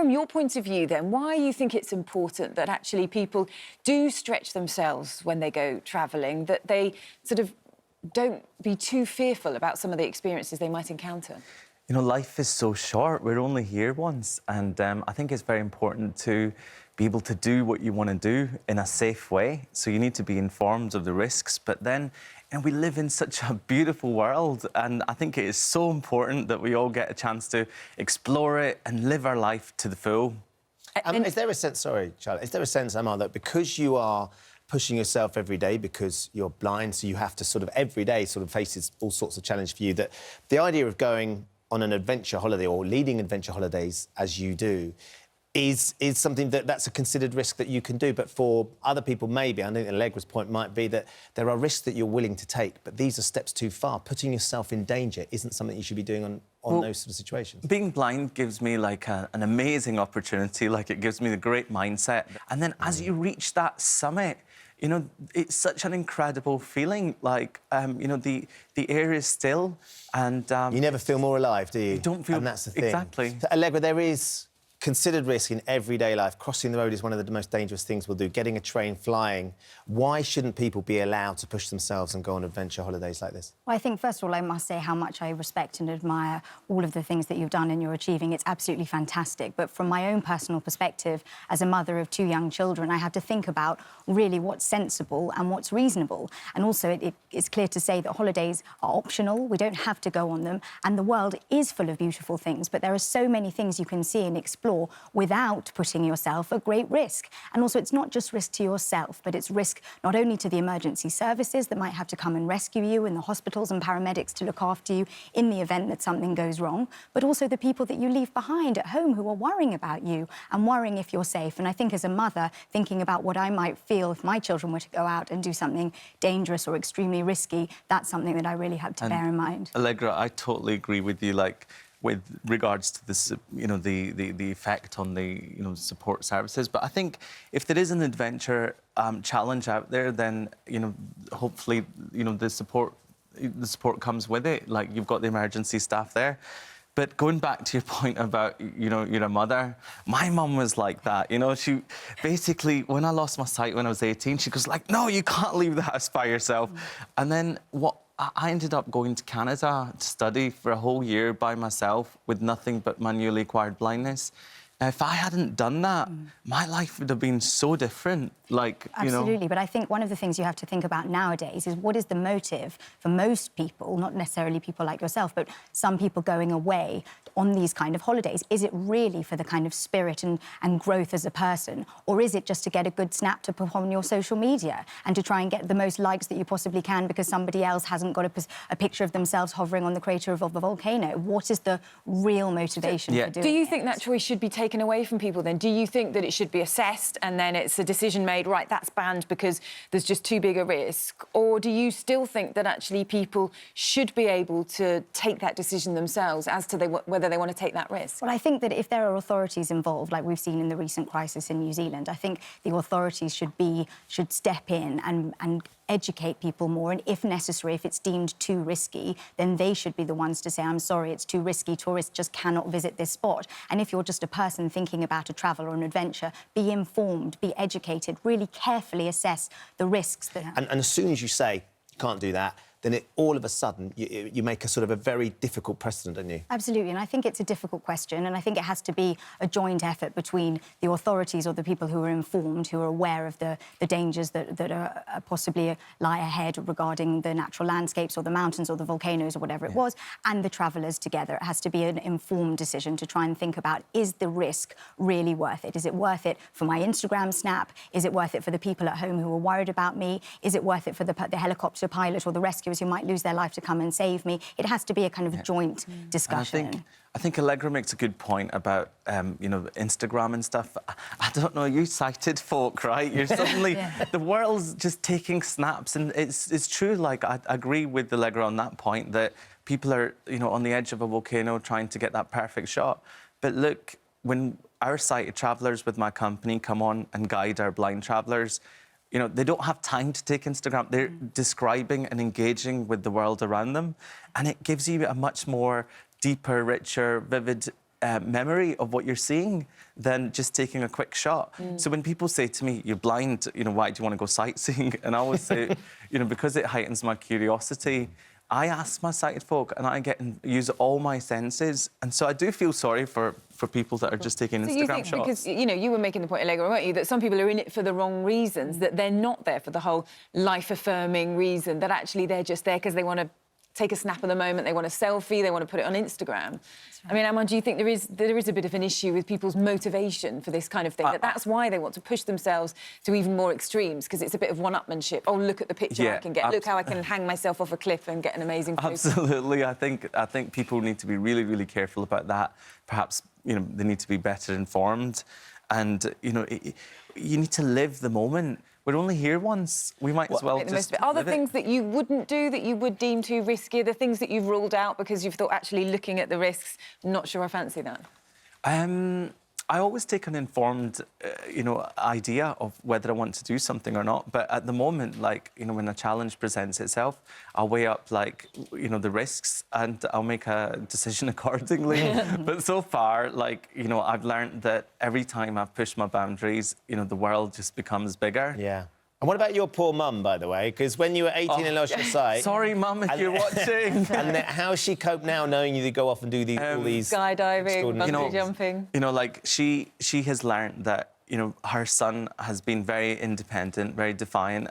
from your point of view, then, why you think it's important that actually people do stretch themselves when they go travelling, that they sort of don't be too fearful about some of the experiences they might encounter? You know, life is so short. We're only here once. And I think it's very important to be able to do what you want to do in a safe way. So you need to be informed of the risks. But then, you know, we live in such a beautiful world. And I think it is so important that we all get a chance to explore it and live our life to the full. Is there a sense, sorry, Charlotte, is there a sense, Amar, that because you are pushing yourself every day because you're blind, so you have to sort of every day sort of faces all sorts of challenge for you, that the idea of going on an adventure holiday or leading adventure holidays as you do is something that's a considered risk that you can do. But for other people, maybe, I think Allegra's point might be that there are risks that you're willing to take, but these are steps too far. Putting yourself in danger isn't something you should be doing on those sort of situations. Being blind gives me, like, an amazing opportunity. Like, it gives me the great mindset. And then as you reach that summit, you know, it's such an incredible feeling. Like, you know, the air is still and... you never feel more alive, do you? You don't feel... And that's the thing. Exactly. So, Allegra, there is considered risk in everyday life. Crossing the road is one of the most dangerous things we'll do. Getting a train, flying. Why shouldn't people be allowed to push themselves and go on adventure holidays like this? Well, I think, first of all, I must say how much I respect and admire all of the things that you've done and you're achieving. It's absolutely fantastic. But from my own personal perspective, as a mother of 2 young children, I have to think about really what's sensible and what's reasonable. And also, it's clear to say that holidays are optional. We don't have to go on them. And the world is full of beautiful things, but there are so many things you can see and explore without putting yourself at great risk. And also, it's not just risk to yourself, but it's risk not only to the emergency services that might have to come and rescue you, and the hospitals and paramedics to look after you in the event that something goes wrong, but also the people that you leave behind at home who are worrying about you and worrying if you're safe. And I think as a mother, thinking about what I might feel if my children were to go out and do something dangerous or extremely risky, that's something that I really have to bear in mind. Allegra, I totally agree with you. Like, with regards to this, you know, the effect on the, you know, support services. But I think if there is an adventure challenge out there, then, you know, hopefully, you know, the support comes with it. Like, you've got the emergency staff there. But going back to your point about, you know, you're a mother, my mum was like that. You know, she basically, when I lost my sight when I was 18, she goes like, no, you can't leave the house by yourself. And then I ended up going to Canada to study for a whole year by myself with nothing but my newly acquired blindness. Now, if I hadn't done that, my life would have been so different. Like, Absolutely, you know... but I think one of the things you have to think about nowadays is what is the motive for most people, not necessarily people like yourself, but some people going away on these kind of holidays? Is it really for the kind of spirit and growth as a person, or is it just to get a good snap to put on your social media and to try and get the most likes that you possibly can because somebody else hasn't got a picture of themselves hovering on the crater of a volcano? What is the real motivation for doing it? Do you think that choice should be taken away from people then? Do you think that it should be assessed and then it's a decision made, right, that's banned because there's just too big a risk? Or do you still think that actually people should be able to take that decision themselves as to whether they want to take that risk? Well, I think that if there are authorities involved, like we've seen in the recent crisis in New Zealand, I think the authorities should step in and educate people more, and if necessary, if it's deemed too risky, then they should be the ones to say, I'm sorry, it's too risky, tourists just cannot visit this spot. And if you're just a person thinking about a travel or an adventure, be informed, be educated, really carefully assess the risks. And as soon as you say, you can't do that, then all of a sudden you make a sort of a very difficult precedent, don't you? Absolutely, and I think it's a difficult question, and I think it has to be a joint effort between the authorities or the people who are informed, who are aware of the dangers that are possibly lie ahead regarding the natural landscapes or the mountains or the volcanoes or whatever it was, and the travellers together. It has to be an informed decision to try and think about, is the risk really worth it? Is it worth it for my Instagram snap? Is it worth it for the people at home who are worried about me? Is it worth it for the helicopter pilot or the rescuers who might lose their life to come and save me? It has to be a kind of joint discussion. I think Allegra makes a good point about, you know, Instagram and stuff. I don't know, you sighted folk, right? You're suddenly... The world's just taking snaps, and it's true, like, I agree with Allegra on that point, that people are, you know, on the edge of a volcano trying to get that perfect shot. But look, when our sighted travellers with my company come on and guide our blind travellers, you know, they don't have time to take Instagram. They're describing and engaging with the world around them. And it gives you a much more deeper, richer, vivid memory of what you're seeing than just taking a quick shot. So when people say to me, "You're blind, you know, why do you want to go sightseeing?" And I always say, you know, because it heightens my curiosity. I ask my sighted folk, and I get and use all my senses, and so I do feel sorry for people that are just taking So Instagram you think shots. because, you know, you were making the point, Allegra, weren't you, that some people are in it for the wrong reasons, that they're not there for the whole life-affirming reason, that actually they're just there because they want to take a snap of the moment, they want a selfie, they want to put it on Instagram. Right. I mean, Amar, do you think there is a bit of an issue with people's motivation for this kind of thing, that's why they want to push themselves to even more extremes, because it's a bit of one-upmanship. Oh, look at the picture I can get. Look how I can hang myself off a cliff and get an amazing photo. Absolutely. I think people need to be really, really careful about that. Perhaps, you know, they need to be better informed. And, you know, you need to live the moment. We're only here once. We might as well just Are there live things it. that you wouldn't do, that you would deem too risky? The things that you've ruled out because you've thought, actually, looking at the risks, not sure I fancy that? I always take an informed, you know, idea of whether I want to do something or not. But at the moment, like, you know, when a challenge presents itself, I'll weigh up, like, you know, the risks, and I'll make a decision accordingly. But so far, like, you know, I've learned that every time I've pushed my boundaries, you know, the world just becomes bigger. Yeah. And what about your poor mum, by the way? Because when you were 18 and lost your sight... Sorry, Mum, if you're watching. And how she cope now, knowing you go off and do all these... Skydiving, bungee jumping. You know, like, she has learned that, you know, her son has been very independent, very defiant,